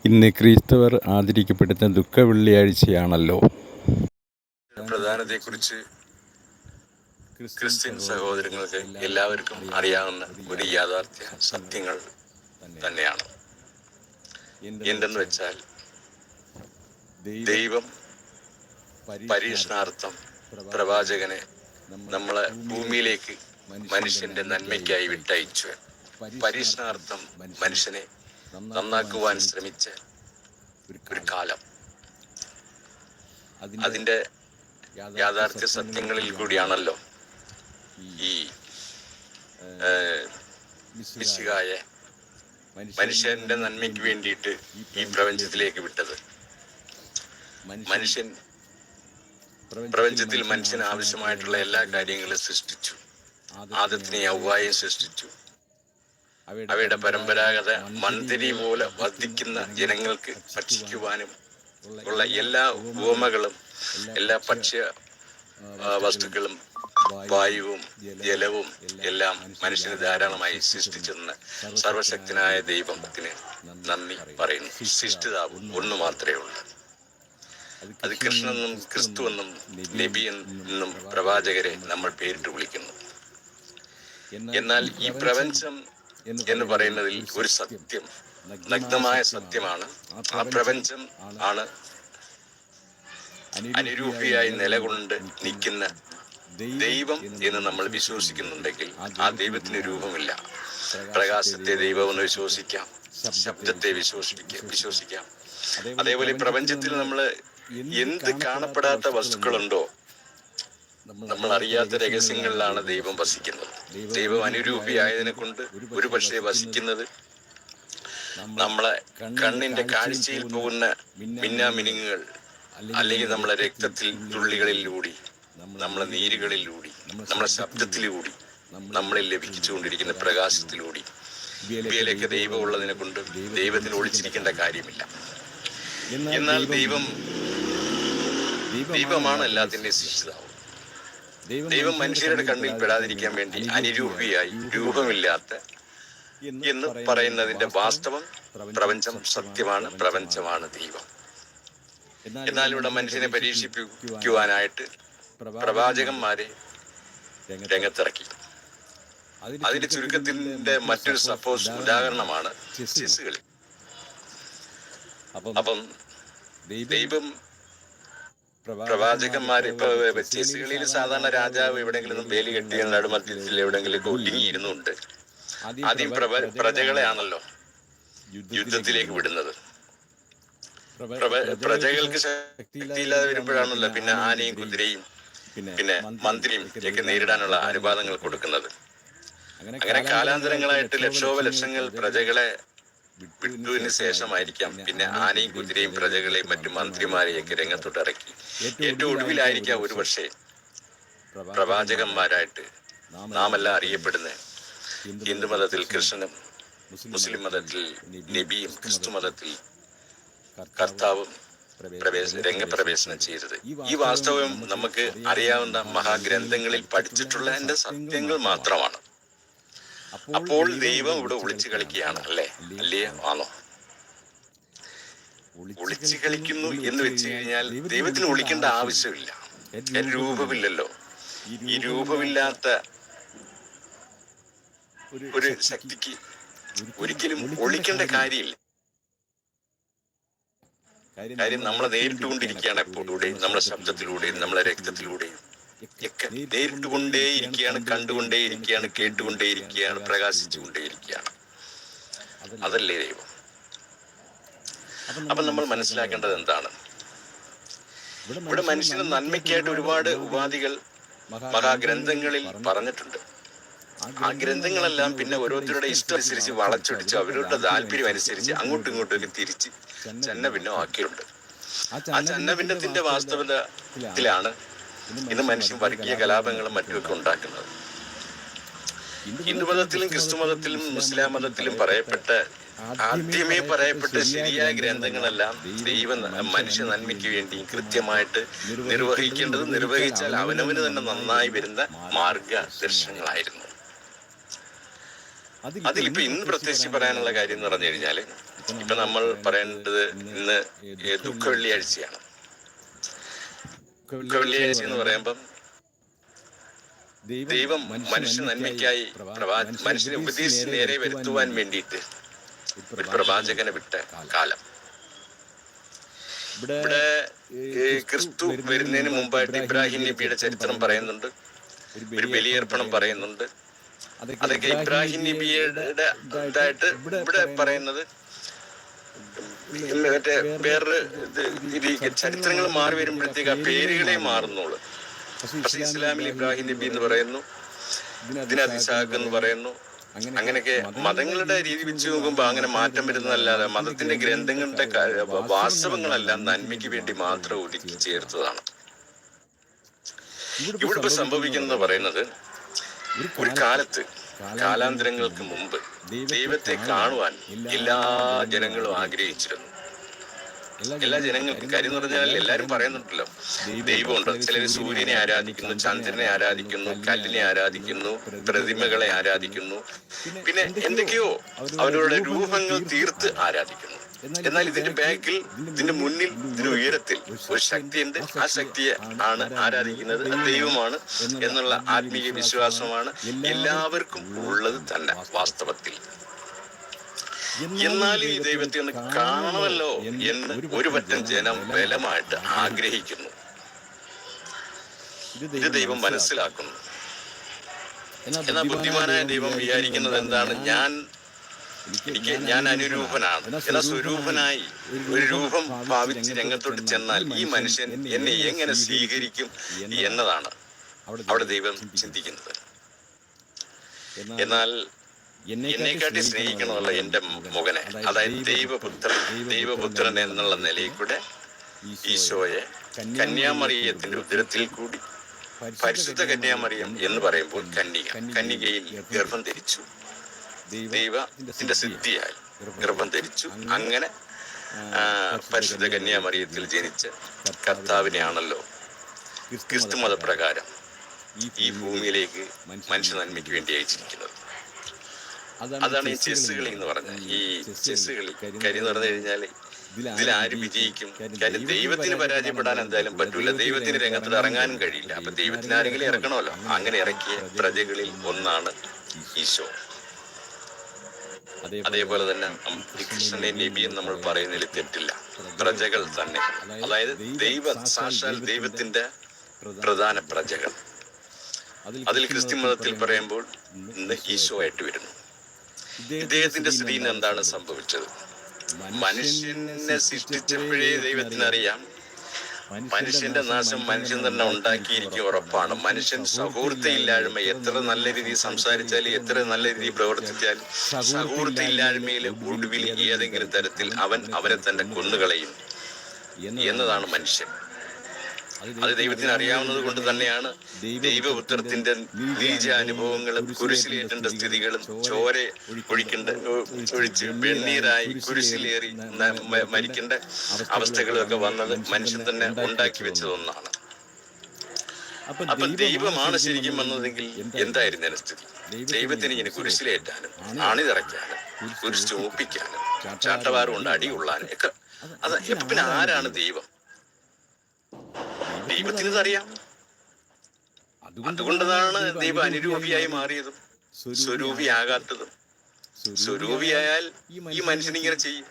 ഇന്ന് ക്രൈസ്തവർ ആചരിക്കപ്പെടുന്ന ദുഃഖവെള്ളിയാഴ്ചയാണല്ലോ. പ്രധാനത്തെക്കുറിച്ച് ക്രിസ്ത്യൻ സഹോദരങ്ങൾക്ക് എല്ലാവർക്കും അറിയാവുന്ന ഒരു യാഥാർത്ഥ്യ സത്യങ്ങൾ തന്നെയാണ്. എന്തെന്ന് വെച്ചാൽ, ദൈവം പരീക്ഷണാർത്ഥം പ്രവാചകനെ നമ്മളെ ഭൂമിയിലേക്ക് മനുഷ്യന്റെ നന്മയ്ക്കായി വിട്ടയച്ചു. പരീക്ഷണാർത്ഥം മനുഷ്യനെ നന്നാക്കുവാൻ ശ്രമിച്ച ഒരു കാലം, അതിന്റെ യാഥാർത്ഥ്യ സത്യങ്ങളിൽ കൂടിയാണല്ലോ ഈ മിശിഹായെ മനുഷ്യന്റെ നന്മയ്ക്ക് വേണ്ടിയിട്ട് ഈ പ്രപഞ്ചത്തിലേക്ക് വിട്ടത്. പ്രപഞ്ചത്തിൽ മനുഷ്യന് ആവശ്യമായിട്ടുള്ള എല്ലാ കാര്യങ്ങളും സൃഷ്ടിച്ചു. ആദത്തിനെ ഹവ്വായെ സൃഷ്ടിച്ചു. അവയുടെ പരമ്പരാഗത മന്ദിരി പോലെ വർദ്ധിക്കുന്ന ജനങ്ങൾക്ക് ഭക്ഷിക്കുവാനും ഉള്ള എല്ലാ ഉപമകളും, എല്ലാ ഭക്ഷ്യ വസ്തുക്കളും, വായുവും ജലവും എല്ലാം മനുഷ്യന് ധാരാളമായി സൃഷ്ടിച്ചെന്ന് സർവശക്തനായ ദൈവത്തിന് നന്ദി പറയുന്നു. സൃഷ്ടിതാവ് ഒന്ന് മാത്രമേ ഉള്ളൂ. അത് കൃഷ്ണനെന്നും ക്രിസ്തുവെന്നും നബി എന്നും പ്രവാചകരെ നമ്മൾ പേരിട്ട് വിളിക്കുന്നു. എന്നാൽ ഈ പ്രപഞ്ചം എന്ന് പറയുന്നതിൽ ഒരു സത്യം, നഗ്നമായ സത്യമാണ്. ആ പ്രപഞ്ചം ആണ് അനുരൂപിയായി നിലകൊണ്ട് നിൽക്കുന്ന ദൈവം എന്ന് നമ്മൾ വിശ്വസിക്കുന്നുണ്ടെങ്കിൽ ആ ദൈവത്തിന് രൂപമില്ല. പ്രകാശത്തെ ദൈവമെന്ന് വിശ്വസിക്കാം, ശബ്ദത്തെ വിശ്വസിക്കാം. അതേപോലെ പ്രപഞ്ചത്തിൽ നമ്മൾ എന്ത് കാണപ്പെടാത്ത വസ്തുക്കളുണ്ടോ, നമ്മൾ അറിയാത്ത രഹസ്യങ്ങളിലാണ് ദൈവം വസിക്കുന്നത്. ദൈവം അനുരൂപിയായതിനെ കൊണ്ട് ഒരു പക്ഷേ വസിക്കുന്നത് നമ്മളെ കണ്ണിന്റെ കാഴ്ചയിൽ പോകുന്ന മിന്നാമിനുങ്ങുകൾ, അല്ലെങ്കിൽ നമ്മളെ രക്തത്തിൽ തുള്ളികളിലൂടി, നമ്മളെ നീരുകളിലൂടി, നമ്മളെ ശബ്ദത്തിലൂടി, നമ്മളിൽ ലഭിച്ചുകൊണ്ടിരിക്കുന്ന പ്രകാശത്തിലൂടി ഇവയിലേക്ക് ദൈവം ഉള്ളതിനെ കൊണ്ട് ദൈവത്തിന് ഒളിച്ചിരിക്കേണ്ട കാര്യമില്ല. എന്നാൽ ദൈവമാണ് എല്ലാത്തിൻ്റെയും സൃഷ്ടിതാവ്. ദൈവം മനുഷ്യരുടെ കണ്ണിൽ പെടാതിരിക്കാൻ വേണ്ടി അനുരൂപിയായി, രൂപമില്ലാത്ത എന്ന് പറയുന്നതിന്റെ വാസ്തവം, പ്രപഞ്ചം സത്യമാണ്, പ്രപഞ്ചമാണ് ദൈവം. എന്നാൽ ഇവിടെ മനുഷ്യനെ പരീക്ഷിപ്പിക്കുവാനായിട്ട് പ്രവാചകന്മാരെ രംഗത്തിറക്കി. അതിന്റെ ചുരുക്കത്തിന്റെ മറ്റൊരു ഉദാഹരണമാണ് ചെസ്സുകളി. അപ്പം ദൈവം പ്രവാചകന്മാര് ഇപ്പൊ ചെസ്സുകളിൽ സാധാരണ രാജാവ് എവിടെയെങ്കിലും വേലി കെട്ടിയ നടുമധ്യത്തിൽ എവിടെയെങ്കിലും ഒതുങ്ങിയിരുന്നുണ്ട്. ആദ്യം പ്രജകളെയാണല്ലോ യുദ്ധത്തിലേക്ക് വിടുന്നത്. പ്രജകൾക്ക് ശക്തിയില്ലാതെ വരുമ്പോഴാണല്ലോ പിന്നെ ആനയും കുതിരയും പിന്നെ മന്ത്രിയും ഒക്കെ നേരിടാനുള്ള അനുവാദങ്ങൾ കൊടുക്കുന്നത്. അങ്ങനെ കാലാന്തരങ്ങളായിട്ട് ലക്ഷോപലക്ഷങ്ങൾ പ്രജകളെ വിട്ടതിന് ശേഷമായിരിക്കാം പിന്നെ ആനയും കുതിരയും പ്രജകളെയും മറ്റു മന്ത്രിമാരെയൊക്കെ രംഗത്തോട്ട് ഇറക്കി. ഏറ്റവും ഒടുവിലായിരിക്കാം ഒരു പക്ഷേ പ്രവാചകന്മാരായിട്ട് നാം എല്ലാം അറിയപ്പെടുന്ന ഹിന്ദു മതത്തിൽ കൃഷ്ണനും, മുസ്ലിം മതത്തിൽ നബിയും, ക്രിസ്തു മതത്തിൽ കർത്താവും രംഗപ്രവേശനം ചെയ്തത്. ഈ വാസ്തവം നമുക്ക് അറിയാവുന്ന മഹാഗ്രന്ഥങ്ങളിൽ പഠിച്ചിട്ടുള്ള എന്റെ സത്യങ്ങൾ മാത്രമാണ്. അപ്പോൾ ദൈവം ഇവിടെ ഒളിച്ചു കളിക്കുകയാണ്, അല്ലേ ആണോ? ഒളിച്ചു കളിക്കുന്നു എന്ന് വെച്ച് കഴിഞ്ഞാൽ ദൈവത്തിന് ഒളിക്കേണ്ട ആവശ്യമില്ല. രൂപമില്ലല്ലോ. ഈ രൂപമില്ലാത്ത ഒരു ശക്തിക്ക് ഒരിക്കലും ഒളിക്കേണ്ട കാര്യമില്ല. കാര്യം നമ്മളെ നേരിട്ടുകൊണ്ടിരിക്കുകയാണ് എപ്പോഴൂടെയും, നമ്മളെ ശബ്ദത്തിലൂടെയും നമ്മളെ രക്തത്തിലൂടെയും ഒക്കെ നേരിട്ടുകൊണ്ടേയിരിക്കുകയാണ്, കണ്ടുകൊണ്ടേയിരിക്കുകയാണ്, കേട്ടുകൊണ്ടേയിരിക്കുകയാണ്, പ്രകാശിച്ചുകൊണ്ടേയിരിക്കുകയാണ്. അതല്ലേ ദൈവം? അപ്പൊ നമ്മൾ മനസ്സിലാക്കേണ്ടത് എന്താണ്? ഇവിടെ മനുഷ്യന് നന്മയ്ക്കായിട്ട് ഒരുപാട് ഉപാധികൾ മഹാഗ്രന്ഥങ്ങളിൽ പറഞ്ഞിട്ടുണ്ട്. ആ ഗ്രന്ഥങ്ങളെല്ലാം പിന്നെ ഓരോരുത്തരുടെ ഇഷ്ടം അനുസരിച്ച് വളച്ചൊടിച്ച് അവരുടെ താല്പര്യം അനുസരിച്ച് അങ്ങോട്ടും ഇങ്ങോട്ടും ഒക്കെ തിരിച്ച് ചന്നഭിന്നം ആക്കിയിട്ടുണ്ട്. ആ ചന്നഭിന്നത്തിന്റെ വാസ്തവത്തിലാണ് ഇന്ന് മനുഷ്യൻ വർഗീയ കലാപങ്ങളും മറ്റുമൊക്കെ ഉണ്ടാക്കുന്നത്. ഹിന്ദുമതത്തിലും ക്രിസ്തു മതത്തിലും മുസ്ലിം മതത്തിലും ആദ്യമേ പറയപ്പെട്ട ശരിയായ ഗ്രന്ഥങ്ങളെല്ലാം മനുഷ്യ നന്മയ്ക്ക് വേണ്ടി കൃത്യമായിട്ട് നിർവഹിച്ചാൽ അവനവന് തന്നെ നന്നായി വരുന്ന മാർഗദർശനങ്ങളായിരുന്നു. അതിലിപ്പോ ഇന്ന് പ്രത്യേകിച്ച് പറയാനുള്ള കാര്യം എന്ന് പറഞ്ഞു കഴിഞ്ഞാല്, ഇപ്പൊ നമ്മൾ പറയേണ്ടത് ഇന്ന് ദുഃഖ വെള്ളിയാഴ്ചയാണ്. ദുഃഖ വെള്ളിയാഴ്ച എന്ന് പറയുമ്പം ദൈവം മനുഷ്യ നന്മയ്ക്കായി മനുഷ്യനെ ഉപദേശിച്ച് നേരെ വരുത്തുവാൻ വേണ്ടിയിട്ട് ഒരു പ്രവാചകനെ വിട്ട കാലം. ഇവിടെ ക്രിസ്തു വരുന്നതിന് മുമ്പായിട്ട് ഇബ്രാഹിം നബിയുടെ ചരിത്രം പറയുന്നുണ്ട്, ഒരു ബലിയർപ്പണം പറയുന്നുണ്ട്. അതൊക്കെ ഇബ്രാഹിം നബിയുടെ ഇതായിട്ട് ഇവിടെ പറയുന്നത് മറ്റേ വേറൊരു ചരിത്രങ്ങൾ മാറി വരുമ്പോഴത്തേക്ക് ആ പേരുകളെ മാറുന്നുള്ളൂ. പക്ഷെ ഇസ്ലാമിൽ ഇബ്രാഹിം നബി എന്ന് പറയുന്നു, ഇതിനകത്ത് ഇസാഖ് എന്ന് പറയുന്നു. അങ്ങനെയൊക്കെ മതങ്ങളുടെ രീതി വെച്ച് നോക്കുമ്പോൾ അങ്ങനെ മാറ്റം വരുന്നതല്ലാതെ മതത്തിന്റെ ഗ്രന്ഥങ്ങളുടെ വാസ്തവങ്ങളെല്ലാം നന്മയ്ക്ക് വേണ്ടി മാത്രം ഒതുക്കി ചേർത്തതാണ്. ഇവിടെ ഇപ്പൊ സംഭവിക്കുന്നത് പറയുന്നത്, ഒരു കാലത്ത് കാലാന്തരങ്ങൾക്ക് മുമ്പ് ദൈവത്തെ കാണുവാൻ എല്ലാ ജനങ്ങളും ആഗ്രഹിച്ചിരുന്നു. എല്ലാ ജനങ്ങൾക്കും കാര്യം എന്ന് പറഞ്ഞാൽ എല്ലാരും പറയുന്നുണ്ടല്ലോ ദൈവമുണ്ട്. ചിലർ സൂര്യനെ ആരാധിക്കുന്നു, ചന്ദ്രനെ ആരാധിക്കുന്നു, കല്ലിനെ ആരാധിക്കുന്നു, പ്രതിമകളെ ആരാധിക്കുന്നു, പിന്നെ എന്തൊക്കെയോ അവരുടെ രൂപങ്ങൾ തീർത്ത് ആരാധിക്കുന്നു. എന്നാൽ ഇതിന്റെ ബാക്കിൽ, ഇതിന്റെ മുന്നിൽ, ഇതിന്റെ ഉയരത്തിൽ ഒരു ശക്തിയുണ്ട്. ആ ശക്തിയെ ആണ് ആരാധിക്കുന്നത്, ദൈവമാണ് എന്നുള്ള ആത്മീയ വിശ്വാസമാണ് എല്ലാവർക്കും ഉള്ളത് തന്നെ വാസ്തവത്തിൽ. എന്നാൽ ഈ ദൈവത്തെ ഒന്ന് കാണണമല്ലോ എന്ന് ഒരു പറ്റം ജനം ബലമായിട്ട് ആഗ്രഹിക്കുന്നു. ഇത് ദൈവം മനസ്സിലാക്കുന്നു. എന്നാൽ ബുദ്ധിമാനായ ദൈവം വിചാരിക്കുന്നത് എന്താണ്? ഞാൻ അനുരൂപനാണ്. എന്നാൽ സ്വരൂപനായി ഒരു രൂപം ഭാവിച്ച് രംഗത്തോട്ട് ചെന്നാൽ ഈ മനുഷ്യൻ എന്നെ എങ്ങനെ സ്വീകരിക്കും എന്നതാണ് അവിടെ ദൈവം ചിന്തിക്കുന്നത്. എന്നാൽ എന്നെക്കാട്ടി സ്നേഹിക്കണമല്ല എൻ്റെ മകനെ, അതായത് ദൈവപുത്രൻ എന്നുള്ള നിലയിൽ കൂടെ ഈശോയെ കന്യാമറിയത്തിന്റെ ഉദരത്തിൽ കൂടി, പരിശുദ്ധ കന്യാമറിയം എന്ന് പറയുമ്പോൾ കന്യകയിൽ ഗർഭം ധരിച്ചു, ദൈവത്തിന്റെ സിദ്ധിയായി ഗർഭം ധരിച്ചു. അങ്ങനെ പരിശുദ്ധ കന്യാമറിയത്തിൽ ജനിച്ച കർത്താവിനെയാണല്ലോ ക്രിസ്തു മതപ്രകാരം ഈ ഭൂമിയിലേക്ക് മനുഷ്യ നന്മയ്ക്ക് വേണ്ടി അയച്ചിരിക്കുന്നത്. അതാണ് ഈ ചെസ് കളി എന്ന് പറഞ്ഞത്. ഈ ചെസ് കളി കാര്യം എന്ന് പറഞ്ഞു കഴിഞ്ഞാൽ ഇതിലാര് വിജയിക്കും? കാര്യം ദൈവത്തിന് പരാജയപ്പെടാൻ എന്തായാലും പറ്റൂല, ദൈവത്തിന് രംഗത്ത് ഇറങ്ങാനും കഴിയില്ല. അപ്പൊ ദൈവത്തിന് ആരെങ്കിലും ഇറക്കണമല്ലോ. അങ്ങനെ ഇറക്കിയ പ്രജകളിൽ ഒന്നാണ് ഈശോ. അതേപോലെ തന്നെ കൃഷ്ണനെ നബി എന്ന് നമ്മൾ പറയുന്നതിൽ തെറ്റില്ല. പ്രജകൾ തന്നെ, അതായത് സാക്ഷാൽ ദൈവത്തിന്റെ പ്രധാന പ്രജകൾ. അതിൽ ക്രിസ്ത്യൻ മതത്തിൽ പറയുമ്പോൾ ഇന്ന് ഈശോ ആയിട്ട് വരുന്നു. ഇദ്ദേഹത്തിന്റെ സ്ഥിതിയിൽ എന്താണ് സംഭവിച്ചത്? മനുഷ്യനെ സൃഷ്ടിച്ചപ്പോഴേ ദൈവത്തിനറിയാം മനുഷ്യന്റെ നാശം മനുഷ്യൻ തന്നെ ഉണ്ടാക്കിയിരിക്കും, ഉറപ്പാണ്. മനുഷ്യൻ സൗഹൃദയില്ലായ്മ എത്ര നല്ല രീതിയിൽ സംസാരിച്ചാലും എത്ര നല്ല രീതിയിൽ പ്രവർത്തിച്ചാലും സൗഹൃദയില്ലായ്മയിൽ ഒടുവിൽ ഏതെങ്കിലും തരത്തിൽ അവരെ തന്നെ കൊന്നുകളയും എന്നതാണ് മനുഷ്യൻ. അത് ദൈവത്തിന് അറിയാവുന്നത് കൊണ്ട് തന്നെയാണ് ദൈവപുത്രത്തിന്റെ നീചാനുഭവങ്ങളും കുരിശിലേറ്റേണ്ട സ്ഥിതികളും ചോര ഒഴിച്ച് വെണ്ണീരായി കുരിശിലേറി മരിക്കേണ്ട അവസ്ഥകളും ഒക്കെ വന്നത് മനുഷ്യൻ തന്നെ ഉണ്ടാക്കി വെച്ചതൊന്നാണ്. അപ്പൊ ദൈവമാണ് ശരിക്കും വന്നതെങ്കിൽ എന്തായിരുന്നു സ്ഥിതി? ദൈവത്തിന് ഇങ്ങനെ കുരിശിലേറ്റാനും അണിതറയ്ക്കാനും കുരിശ് ചുമപ്പിക്കാനും ചാട്ടവാറ് കൊണ്ട് അടികൊള്ളാനും ഒക്കെ അത് പിന്നെ ആരാണ് ദൈവം? ദൈവത്തിന് അറിയാം. അതുകൊണ്ടതാണ് ദൈവം അനുരൂപിയായി മാറിയതും സ്വരൂപിയാകാത്തതും. സ്വരൂപിയായാൽ ഈ മനുഷ്യനിങ്ങനെ ചെയ്യും.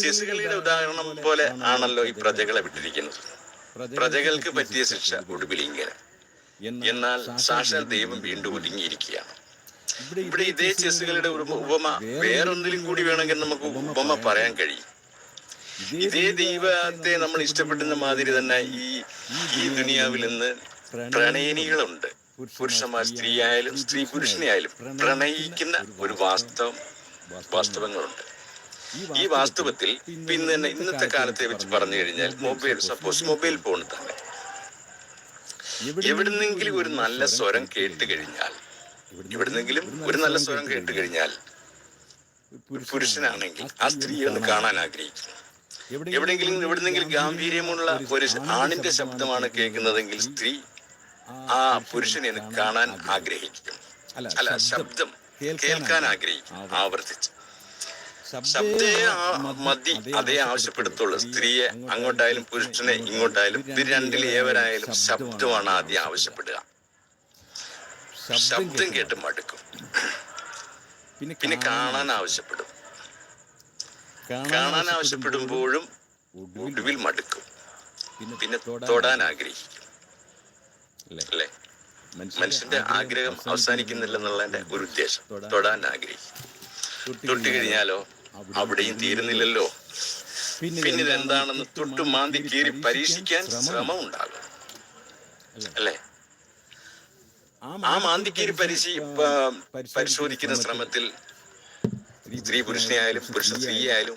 ചെസുകളിയുടെ ഉദാഹരണം പോലെ ആണല്ലോ ഈ പ്രജകളെ വിട്ടിരിക്കുന്നത്. പ്രജകൾക്ക് പറ്റിയ ശിക്ഷ ഒടുവിൽ ഇങ്ങനെ. എന്നാൽ സാക്ഷാൽ ദൈവം വീണ്ടും ഒതുങ്ങിയിരിക്കുകയാണ്. ഇവിടെ ഇതേ ചെസുകളുടെ ഉപമ വേറൊന്നിലും കൂടി വേണമെങ്കിൽ നമുക്ക് ഉപമ പറയാൻ കഴിയും. ഇതേ ദൈവത്തെ നമ്മൾ ഇഷ്ടപ്പെടുന്ന മാതിരി തന്നെ ഈ ദുനിയാവിൽ നിന്ന് പ്രണയിനികളുണ്ട്. പുരുഷന്മാർ സ്ത്രീയായാലും സ്ത്രീ പുരുഷനെയായാലും പ്രണയിക്കുന്ന ഒരു വാസ്തവങ്ങളുണ്ട്. ഈ വാസ്തവത്തിൽ പിന്നെ ഇന്നത്തെ കാലത്തെ വെച്ച് പറഞ്ഞു കഴിഞ്ഞാൽ മൊബൈൽ ഫോൺ തന്നെ എവിടുന്നെങ്കിലും ഒരു നല്ല സ്വരം കേട്ട് കഴിഞ്ഞാൽ പുരുഷനാണെങ്കിൽ ആ സ്ത്രീയെ ഒന്ന് കാണാൻ ആഗ്രഹിക്കുന്നു. എവിടെന്നെങ്കിലും ഗാംഭീര്യമുള്ള ഒരു ആണിന്റെ ശബ്ദമാണ് കേൾക്കുന്നതെങ്കിൽ സ്ത്രീ ആ പുരുഷനെ കാണാൻ ആഗ്രഹിക്കും, ശബ്ദം കേൾക്കാൻ ആഗ്രഹിക്കും ആവർത്തിച്ച്. ശബ്ദേ മതി അതേ ആവശ്യപ്പെടുത്തുള്ളൂ. സ്ത്രീയെ അങ്ങോട്ടായാലും പുരുഷനെ ഇങ്ങോട്ടായാലും ഇത് രണ്ടിൽ ഏവരായാലും ശബ്ദമാണ് ആദ്യം ആവശ്യപ്പെടുക. ശബ്ദം കേട്ട് മടുക്കും. പിന്നെ കാണാൻ ആവശ്യപ്പെടും. കാണാൻ ആവശ്യപ്പെടുമ്പോഴും ഒടുവിൽ മടുക്കും. പിന്നെ തൊടാൻ ആഗ്രഹിക്കും. അല്ലേ? മനുഷ്യന്റെ ആഗ്രഹം അവസാനിക്കുന്നില്ലെന്നുള്ളതിന്റെ ഒരു ഉദ്ദേശം. തൊടാൻ ആഗ്രഹിക്കും. തൊട്ട് കഴിഞ്ഞാലോ അവിടെയും തീരുന്നില്ലല്ലോ. പിന്നെ ഇതെന്താണെന്ന് തൊട്ട് മാന്തി കീറി പരീക്ഷിക്കാൻ ശ്രമം ഉണ്ടാകും. അല്ലേ? ആ മാന്തിക്കീരി പരിശോധിക്കുന്ന ശ്രമത്തിൽ സ്ത്രീ പുരുഷനെയായാലും പുരുഷ സ്ത്രീയായാലും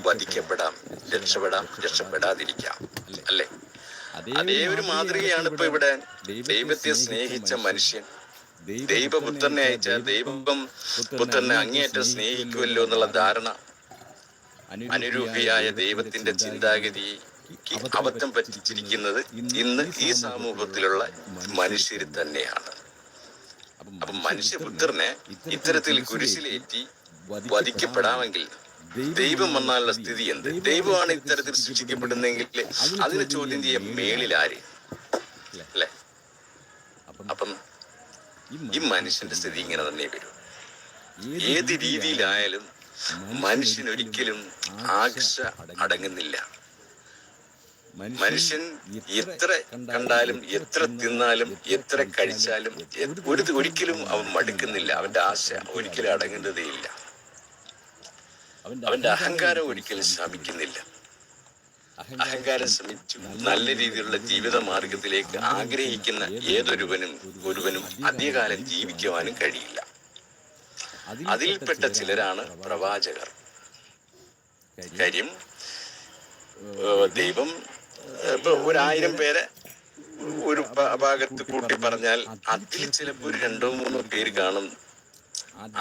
വധിക്കപ്പെടാം, രക്ഷപ്പെടാതിരിക്കാം. അല്ലേ? അതേ ഒരു മാതൃകയാണ് ഇപ്പൊ ഇവിടെ. ദൈവത്തെ സ്നേഹിച്ച മനുഷ്യൻ ദൈവപുത്രനെ അയച്ചാൽ ദൈവപുത്രനെ അങ്ങേയറ്റം സ്നേഹിക്കുമല്ലോ എന്നുള്ള ധാരണ അനുരൂപിയായ ദൈവത്തിന്റെ ചിന്താഗതി അബദ്ധം പറ്റിച്ചിരിക്കുന്നത് ഇന്ന് ഈ സമൂഹത്തിലുള്ള മനുഷ്യർ തന്നെയാണ്. അപ്പം മനുഷ്യപുത്രനെ ഇത്തരത്തിൽ കുരിശിലേറ്റി വധിക്കപ്പെടാമെങ്കിൽ ദൈവം വന്നാലുള്ള സ്ഥിതി എന്ത്? ദൈവമാണ് ഇത്തരത്തിൽ സൃഷ്ടിക്കപ്പെടുന്നെങ്കിൽ അതിന് ചോദ്യം ചെയ്യാൻ മേളിലാര്? അല്ലേ? അപ്പം ഈ മനുഷ്യന്റെ സ്ഥിതി ഇങ്ങനെ തന്നെ വരും. ഏത് രീതിയിലായാലും മനുഷ്യനൊരിക്കലും ആകർഷ അടങ്ങുന്നില്ല. മനുഷ്യൻ എത്ര കണ്ടാലും എത്ര തിന്നാലും എത്ര കഴിച്ചാലും ഒരിക്കലും അവൻ മടുക്കുന്നില്ല. അവന്റെ ആശ ഒരിക്കലും അടങ്ങുന്നതേയില്ല. അവന്റെ അഹങ്കാരം ഒരിക്കലും ശമിക്കുന്നില്ല. അഹങ്കാരം ശമിച്ചു നല്ല രീതിയിലുള്ള ജീവിത മാർഗത്തിലേക്ക് ആഗ്രഹിക്കുന്ന ഏതൊരുവനും അധികകാലം ജീവിക്കുവാനും കഴിയില്ല. അതിൽപ്പെട്ട ചിലരാണ് പ്രവാചകർ. കാര്യം ദൈവം ഇപ്പൊ 1000 പേരെ ഒരു ഭാഗത്ത് കൂട്ടി പറഞ്ഞാൽ അതിൽ ചിലപ്പോൾ 2-3 പേര് കാണും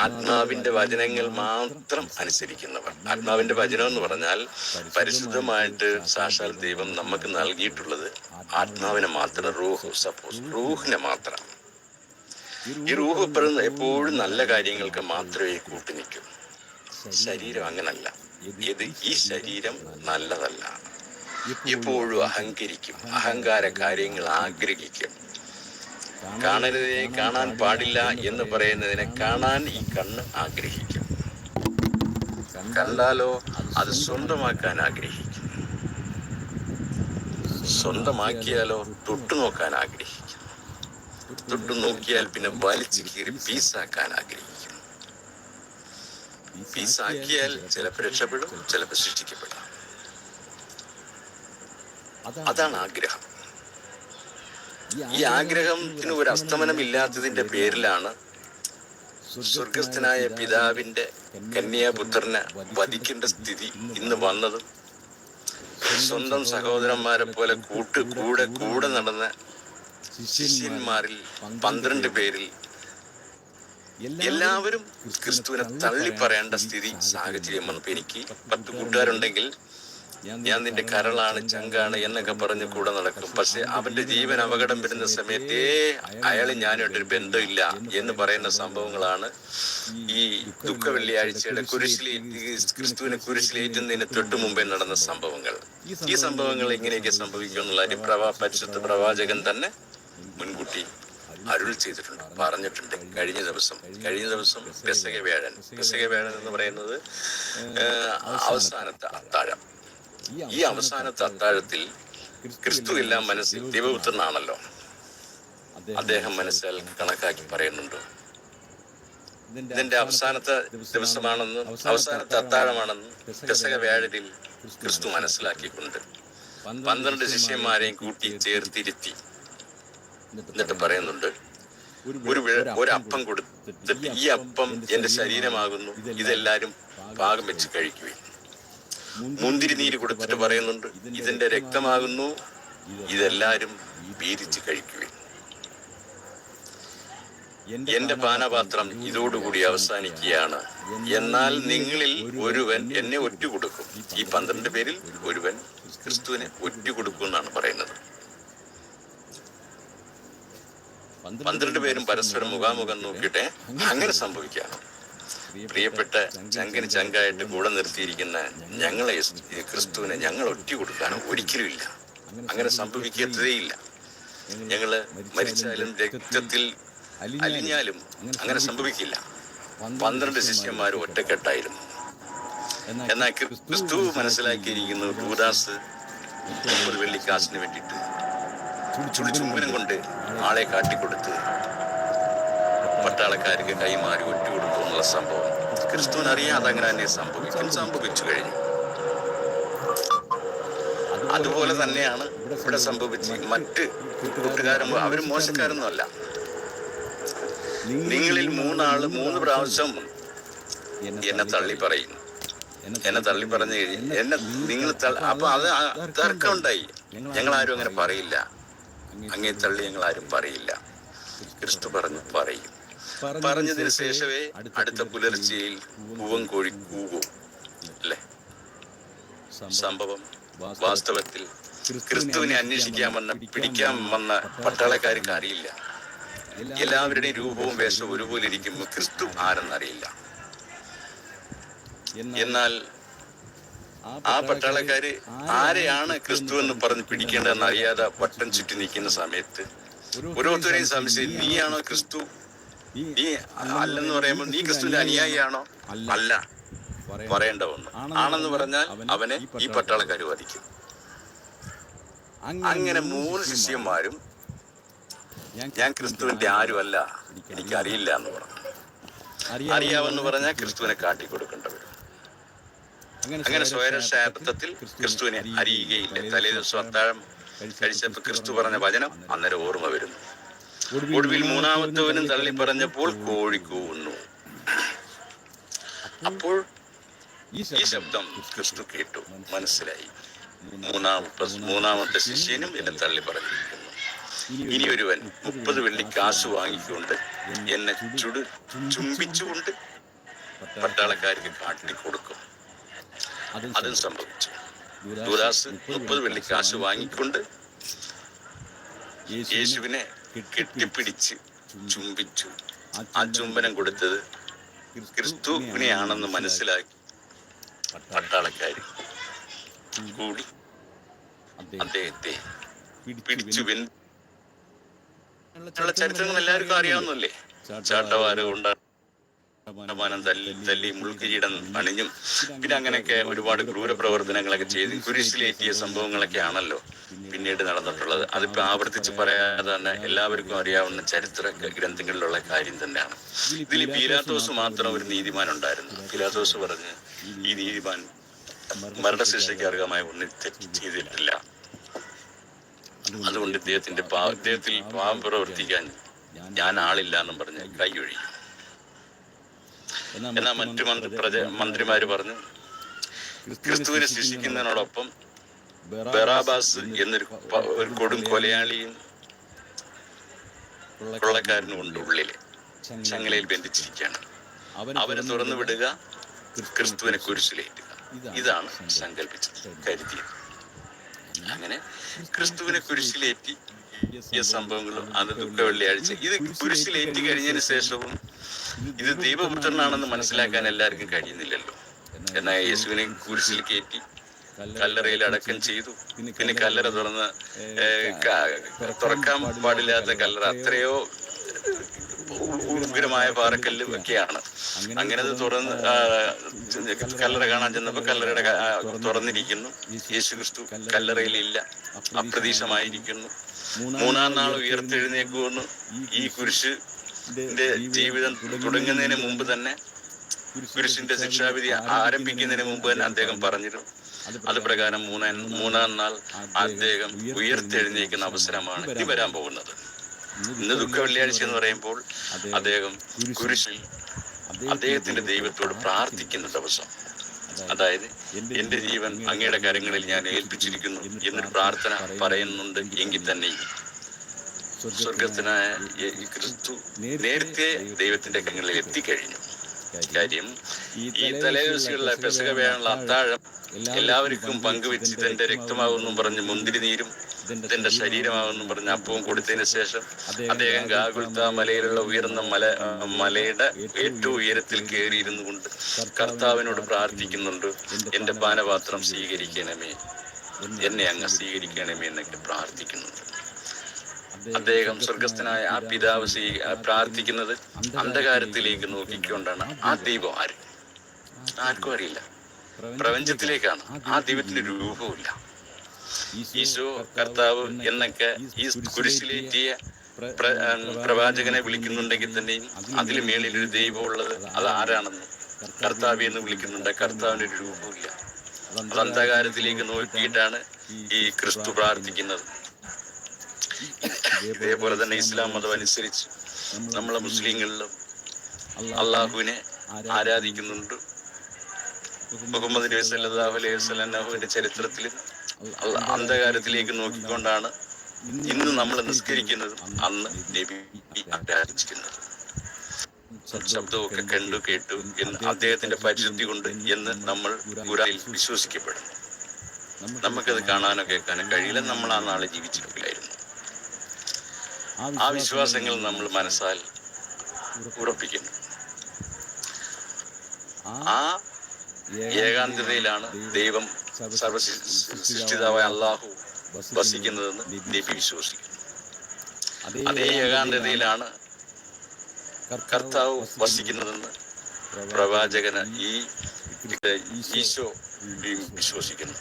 ആത്മാവിന്റെ വചനങ്ങൾ മാത്രം അനുസരിക്കുന്നവർ. ആത്മാവിന്റെ വചനം എന്ന് പറഞ്ഞാൽ പരിശുദ്ധമായിട്ട് സാക്ഷാൽ ദൈവം നമുക്ക് നൽകിയിട്ടുള്ളത് ആത്മാവിനെ മാത്രം, റൂഹിനെ മാത്രം. ഈ റൂഹ് എപ്പോഴും നല്ല കാര്യങ്ങൾക്ക് മാത്രമേ കൂട്ടുനിൽക്കൂ. ശരീരം അങ്ങനല്ല. ഈ ശരീരം നല്ലതല്ല. എപ്പോഴും അഹങ്കരിക്കും, അഹങ്കാര കാര്യങ്ങൾ ആഗ്രഹിക്കും. കാണരുതേ, കാണാൻ പാടില്ല എന്ന് പറയുന്നതിനെ കാണാൻ ഈ കണ്ണ് ആഗ്രഹിക്കും. കണ്ടാലോ അത് സ്വന്തമാക്കാൻ ആഗ്രഹിക്കും. സ്വന്തമാക്കിയാലോ തൊട്ടുനോക്കാൻ ആഗ്രഹിക്കും. തൊട്ടു നോക്കിയാൽ പിന്നെ വലിച്ചു കീറി പീസാക്കാൻ ആഗ്രഹിക്കും. പീസാക്കിയാൽ ചിലപ്പോൾ രക്ഷപ്പെടും, ചിലപ്പോൾ സൃഷ്ടിക്കപ്പെടാം. അതാണ് ആഗ്രഹം. ഈ ആഗ്രഹത്തിന് ഒരു അസ്തമനം ഇല്ലാത്തതിന്റെ പേരിലാണ് സ്വർഗസ്ഥനായ പിതാവിന്റെ കന്യാപുത്രനെ വധിക്കേണ്ട സ്ഥിതി ഇന്ന് വന്നതും. സ്വന്തം സഹോദരന്മാരെ പോലെ കൂടെ നടന്ന ശിഷ്യന്മാരിൽ 12 പേരിൽ എല്ലാവരും ക്രിസ്തുവിനെ തള്ളിപ്പറയേണ്ട സ്ഥിതി സാഹചര്യം വന്നപ്പോ എനിക്ക് 10 കൂട്ടുകാരുണ്ടെങ്കിൽ ഞാൻ നിന്റെ കരളാണ്, ചങ്കാണ് എന്നൊക്കെ പറഞ്ഞ് കൂടെ നടക്കും. പക്ഷെ അവന്റെ ജീവൻ അപകടം വരുന്ന സമയത്തേ അയാള് ഞാനായിട്ടൊരു ബന്ധമില്ല എന്ന് പറയുന്ന സംഭവങ്ങളാണ് ഈ ദുഃഖ വെള്ളിയാഴ്ചയുടെ ക്രിസ്തുവിനെ കുരിശിലേറ്റുന്നതിന് തൊട്ടു മുമ്പേ നടന്ന സംഭവങ്ങൾ. ഈ സംഭവങ്ങൾ എങ്ങനെയൊക്കെ സംഭവിക്കും എന്നുള്ള പരിശുദ്ധ പ്രവാചകൻ തന്നെ മുൻകൂട്ടി അരുൾ ചെയ്തിട്ടുണ്ട്, പറഞ്ഞിട്ടുണ്ട്. കഴിഞ്ഞ ദിവസം പെസഹ വ്യാഴൻ എന്ന് പറയുന്നത് അവസാനത്തെ അത്താഴം. ഈ അവസാനത്തെ അത്താഴത്തിൽ ക്രിസ്തു എല്ലാം മനസ്സിൽ ദൈവപുത്രനാണല്ലോ, അദ്ദേഹം മനസ്സിൽ കണക്കാക്കി പറയുന്നുണ്ട്. ഇതിന്റെ അവസാനത്തെ ദിവസമാണെന്നും അവസാനത്തെ അത്താഴമാണെന്നും പെസഹ വ്യാഴത്തിൽ ക്രിസ്തു മനസ്സിലാക്കിക്കൊണ്ട് 12 ശിഷ്യന്മാരെയും കൂട്ടി ചേർത്തിരുത്തി. എന്നിട്ട് പറയുന്നുണ്ട്, ഒരപ്പം കൊടുത്തിട്ട് ഈ അപ്പം എന്റെ ശരീരമാകുന്നു, ഇതെല്ലാരും പാകം വെച്ച് കഴിക്കുകയും. മുന്തിരി നീര് കൊടുത്തിട്ട് പറയുന്നുണ്ട്, ഇതെന്റെ രക്തമാകുന്നു, ഇതെല്ലാരും വീതിച്ച് കഴിക്കുകയും. എന്റെ പാനപാത്രം ഇതോടുകൂടി അവസാനിക്കുകയാണ്. എന്നാൽ നിങ്ങളിൽ ഒരുവൻ എന്നെ ഒറ്റുകൊടുക്കും. ഈ 12 പേരിൽ ഒരുവൻ ക്രിസ്തുവിനെ ഒറ്റുകൊടുക്കും എന്നാണ് പറയുന്നത്. 12 പേരും പരസ്പരം മുഖാമുഖം നോക്കിയിട്ടെ അങ്ങനെ സംഭവിക്കാം. പ്രിയപ്പെട്ട ചങ്കിന് ചങ്കായിട്ട് കൂടെ നിർത്തിയിരിക്കുന്ന ഞങ്ങളെ ക്രിസ്തുവിനെ ഞങ്ങൾ ഒറ്റ കൊടുക്കാൻ ഒരിക്കലുമില്ല. അങ്ങനെ സംഭവിക്കത്തേയില്ല. ഞങ്ങള് മരിച്ചാലും രക്തത്തിൽ അലിഞ്ഞാലും അങ്ങനെ സംഭവിക്കില്ല. 12 ശിഷ്യന്മാർ ഒറ്റക്കെട്ടായിരുന്നു. എന്നാൽ ക്രിസ്തു മനസ്സിലാക്കിയിരിക്കുന്നു, യൂദാസ് 30 വെള്ളിക്കാശിന് വേണ്ടിയിട്ട് ചുംബനം കൊണ്ട് ആളെ കാട്ടിക്കൊടുത്ത് പട്ടാളക്കാർക്ക് കൈമാറി ഒറ്റുകൊടുത്തു എന്നുള്ള സംഭവം ക്രിസ്തുവിന് അറിയാതെ അങ്ങനെ തന്നെ സംഭവിച്ചു കഴിഞ്ഞു. അതുപോലെ തന്നെയാണ് ഇവിടെ സംഭവിച്ച് മറ്റ് കൂട്ടുകാരും അവരും മോശക്കാരൊന്നുമല്ല. നിങ്ങളിൽ 3 പ്രാവശ്യം എന്നെ തള്ളി പറയും. എന്നെ തള്ളി പറഞ്ഞു കഴിഞ്ഞ് എന്നെ നിങ്ങൾ അപ്പൊ അത് തർക്കം ഉണ്ടായി. ഞങ്ങളാരും അങ്ങനെ പറയില്ല, അങ്ങേ തള്ളി ഞങ്ങളാരും പറയില്ല. ക്രിസ്തു പറയും. പറഞ്ഞതിന് ശേഷമേ അടുത്ത പുലർച്ചയിൽ പൂവൻ കോഴി കൂകും അല്ലേ? സംഭവം വാസ്തവത്തിൽ ക്രിസ്തുവിനെ പിടിക്കാൻ വന്ന പട്ടാളക്കാർക്ക് അറിയില്ല. എല്ലാവരുടെയും രൂപവും വേഷവും ഒരുപോലെ ഇരിക്കുമ്പോൾ ക്രിസ്തു ആരെന്നറിയില്ല. എന്നാൽ ആ പട്ടാളക്കാര് ആരെയാണ് ക്രിസ്തു എന്ന് പറഞ്ഞ് പിടിക്കേണ്ടതെന്ന് അറിയാതെ വട്ടം ചുറ്റി നിൽക്കുന്ന സമയത്ത് ഓരോരുത്തരെയും സംശയം, നീയാണോ ക്രിസ്തു? നീ അല്ലെന്ന് പറയുമ്പോൾ നീ ക്രിസ്തുവിന്റെ അനുയായിയാണോ? അല്ല പറയേണ്ട ഒന്ന്. ആണെന്ന് പറഞ്ഞാൽ അവനെ ഈ പട്ടാളക്കാര് വധിക്കും. അങ്ങനെ 3 ശിഷ്യന്മാരും ഞാൻ ക്രിസ്തുവിന്റെ ആരുമല്ല, എനിക്കറിയില്ല എന്ന് പറഞ്ഞു. അറിയാമെന്ന് പറഞ്ഞാൽ ക്രിസ്തുവിനെ കാട്ടിക്കൊടുക്കേണ്ടവരും. അങ്ങനെ സ്വയരക്ഷാർത്ഥത്തിൽ ക്രിസ്തുവിനെ അറിയുകയില്ല. തലേ ദിവസം അത്താഴം കഴിച്ചപ്പോൾ ക്രിസ്തു പറഞ്ഞ വചനം അന്നേരം ഓർമ്മ വരുന്നു. ഒടുവിൽ 3ാമത്തവനും തള്ളി പറഞ്ഞപ്പോൾ കോഴി കൂവുന്നു. അപ്പോൾ ഈ ശബ്ദം ക്രിസ്തു കേട്ടു, മനസ്സിലായി. 3ാമത്തെ ശിഷ്യനും എന്നെ തള്ളി പറഞ്ഞിരിക്കുന്നു. ഇനി ഒരുവൻ 30 വെള്ളിക്കാശ് വാങ്ങിക്കൊണ്ട് എന്നെ ചുംബിച്ചുകൊണ്ട് പട്ടാളക്കാർക്ക് കാട്ടിക്കൊടുക്കും. അതും സംഭവിച്ചു. യൂദാസ് 30 വെള്ളിക്കാശ് വാങ്ങിക്കൊണ്ട് യേശുവിനെ കെട്ടിപ്പിടിച്ച് ചുംബിച്ചു. ആ ചുംബനം കൊടുത്തത് ക്രിസ്തുവിനെയാണെന്ന് മനസ്സിലാക്കി പട്ടാളക്കാര് കൂടി അദ്ദേഹത്തെ പിടിച്ചു. ചരിത്രങ്ങൾ എല്ലാവർക്കും അറിയാവുന്നല്ലേ? ചാട്ടവാറ് കൊണ്ടാണ് തല്ലി മുൾക്കിരീടം അണിഞ്ഞും പിന്നെ അങ്ങനെയൊക്കെ ഒരുപാട് ക്രൂര പ്രവർത്തനങ്ങളൊക്കെ ചെയ്ത് കുരിശിലേറ്റിയ സംഭവങ്ങളൊക്കെ ആണല്ലോ പിന്നീട് നടന്നിട്ടുള്ളത്. അതിപ്പോ ആവർത്തിച്ച് പറയാതെ തന്നെ എല്ലാവർക്കും അറിയാവുന്ന ചരിത്ര ഗ്രന്ഥങ്ങളിലുള്ള കാര്യം തന്നെയാണ്. ഇതിൽ പീലാത്തോസ് മാത്രം ഒരു നീതിമാൻ ഉണ്ടായിരുന്നു. പീലാത്തോസ് പറഞ്ഞ് ഈ നീതിമാൻ മരണശിക്ഷയ്ക്ക് അർഹമായ ഒന്നും തെറ്റ് ചെയ്തിട്ടില്ല, അതുകൊണ്ട് ഇദ്ദേഹത്തിൽ പാപം പ്രവർത്തിക്കാൻ ഞാൻ ആളില്ല എന്നും പറഞ്ഞ് കൈയൊഴിയും. എന്നാൽ മറ്റു മന്ത്രിമാര് പറഞ്ഞു, ക്രിസ്തുവിനെ ശിക്ഷിക്കുന്നതിനോടൊപ്പം ബറാബാസ് എന്നൊരു കൊടും കൊലയാളിയും കൊള്ളക്കാരനും ഉണ്ട് ഉള്ളില്, ചങ്ങലയിൽ ബന്ധിച്ചിരിക്കുകയാണ്. അവരെ തുറന്നു വിടുക, ക്രിസ്തുവിനെ കുരിശിലേറ്റുക. ഇതാണ് സങ്കല്പിച്ചത്, കരുതിയത്. അങ്ങനെ ക്രിസ്തുവിനെ കുരിശിലേറ്റി സംഭവങ്ങളും അത് ദുഃഖ വെള്ളിയാഴ്ച ഇത് കുരിശിലേറ്റി കഴിഞ്ഞതിന് ശേഷവും ഇത് ദൈവപുത്രനാണെന്ന് മനസ്സിലാക്കാൻ എല്ലാവർക്കും കഴിയുന്നില്ലല്ലോ. എന്നാൽ യേശുവിനെ കുരിശിൽ കയറ്റി കല്ലറയിൽ അടക്കം ചെയ്തു. പിന്നെ കല്ലറ തുറക്കാൻ പാടില്ലാത്ത കല്ലറ, അത്രയോ ഉഗ്രമായ പാറക്കല്ലും ഒക്കെയാണ്. അങ്ങനെ അത് തുറന്ന് കല്ലറ കാണാൻ ചെന്നപ്പോ കല്ലറയുടെ തുറന്നിരിക്കുന്നു. യേശു ക്രിസ്തു കല്ലറയിലില്ല, അപ്രതീക്ഷമായിരിക്കുന്നു. 3-ാം നാൾ ഉയർത്തെഴുന്നേക്കുമെന്ന് ഈ കുരിശിന്റെ ജീവിതം തുടങ്ങുന്നതിന് മുമ്പ് തന്നെ, കുരിശിന്റെ ശിക്ഷാവിധി ആരംഭിക്കുന്നതിന് മുമ്പ് തന്നെ അദ്ദേഹം പറഞ്ഞിരുന്നു. അത് പ്രകാരം 3-ാം നാൾ അദ്ദേഹം ഉയർത്തെഴുന്നേക്കുന്ന അവസരമാണ് ഇനി വരാൻ പോകുന്നത്. ഇന്ന് ദുഃഖ വെള്ളിയാഴ്ച എന്ന് പറയുമ്പോൾ അദ്ദേഹം കുരിശിൽ അദ്ദേഹത്തിന്റെ ദൈവത്തോട് പ്രാർത്ഥിക്കുന്ന ദിവസം, അതായത് എന്റെ ജീവൻ അങ്ങയുടെ കരങ്ങളിൽ ഞാൻ ഏൽപ്പിച്ചിരിക്കുന്നു എന്നൊരു പ്രാർത്ഥന പറയുന്നുണ്ട്. എങ്കിൽ തന്നെ സ്വർഗത്തിനായ ക്രിസ്തു നേരത്തെ ദൈവത്തിന്റെ കരങ്ങളിൽ എത്തിക്കഴിഞ്ഞു. കാര്യം ഈ തലേദിവസങ്ങളിലെ പെസക വേള അത്താഴം എല്ലാവർക്കും പങ്കുവെച്ച് ഇതെന്റെ രക്തമാകുമെന്നും പറഞ്ഞ് മുന്തിരിനീരും ഇതെന്റെ ശരീരമാകുമെന്നും പറഞ്ഞ് അപ്പവും കൊടുത്തതിന് ശേഷം അദ്ദേഹം ഗാഗുൽത്ത മലയിലുള്ള ഉയർന്ന മലയുടെ ഏറ്റവും ഉയരത്തിൽ കയറിയിരുന്നു കൊണ്ട് കർത്താവിനോട് പ്രാർത്ഥിക്കുന്നുണ്ട്, എന്റെ പാനപാത്രം സ്വീകരിക്കണമേ, എന്നെ അങ്ങ് സ്വീകരിക്കണമേ എന്നൊക്കെ പ്രാർത്ഥിക്കുന്നുണ്ട്. അദ്ദേഹം സ്വർഗസ്ഥനായ ആ പിതാവ് പ്രാർത്ഥിക്കുന്നത് അന്ധകാരത്തിലേക്ക് നോക്കിക്കൊണ്ടാണ്. ആ ദൈവം ആർക്കും അറിയില്ല, പ്രപഞ്ചത്തിലേക്കാണ്. ആ ദൈവത്തിന്റെ രൂപമില്ല. ഈശോ കർത്താവ് എന്നൊക്കെ ഈ കുരിശിലേറ്റിയ പ്രവാചകനെ വിളിക്കുന്നുണ്ടെങ്കിൽ തന്നെയും അതിൽ മേളിലൊരു ദൈവം ഉള്ളത് അത് ആരാണെന്ന് കർത്താവ് എന്ന് വിളിക്കുന്നുണ്ട്. കർത്താവിന് ഒരു രൂപമില്ല. അത് അന്ധകാരത്തിലേക്ക് നോക്കിയിട്ടാണ് ഈ ക്രിസ്തു പ്രാർത്ഥിക്കുന്നത്. ഇതേപോലെ തന്നെ ഇസ്ലാം മതം അനുസരിച്ച് നമ്മളെ മുസ്ലിങ്ങളിലും അള്ളാഹുവിനെ ആരാധിക്കുന്നുണ്ട്. മുഹമ്മദ് നബി സല്ലല്ലാഹു അലൈഹി വസല്ലമയുടെ ചരിത്രത്തിലും അന്ധകാരത്തിലേക്ക് നോക്കിക്കൊണ്ടാണ് ഇന്ന് നമ്മൾ നിസ്കരിക്കുന്നത്, അന്ന് നബി ആരാധിച്ചിരുന്നത്. ശബ്ദമൊക്കെ കണ്ടു കേട്ടു എന്ന് അദ്ദേഹത്തിന്റെ പരിശുദ്ധി കൊണ്ട് എന്ന് നമ്മൾ ഖുർആനിൽ വിശ്വസിക്കപ്പെടുന്നു. നമുക്കത് കാണാനോ കേൾക്കാനോ കഴിയില്ല. നമ്മൾ ആ നാളെ ജീവിച്ചിട്ടില്ലായിരുന്നു. ആ വിശ്വാസങ്ങൾ നമ്മൾ മനസ്സാൽ ഉറപ്പിക്കുന്നു. ആ ഏകാന്തതയിലാണ് ദൈവം സർവസൃഷ്ടിതാവായ അള്ളാഹു വസിക്കുന്നതെന്ന് നബി വിശ്വസിക്കുന്നു. അതേ ഏകാന്തതയിലാണ് കർത്താവ് വസിക്കുന്നതെന്ന് പ്രവാചകന് ഈശോ വിശ്വസിക്കുന്നു.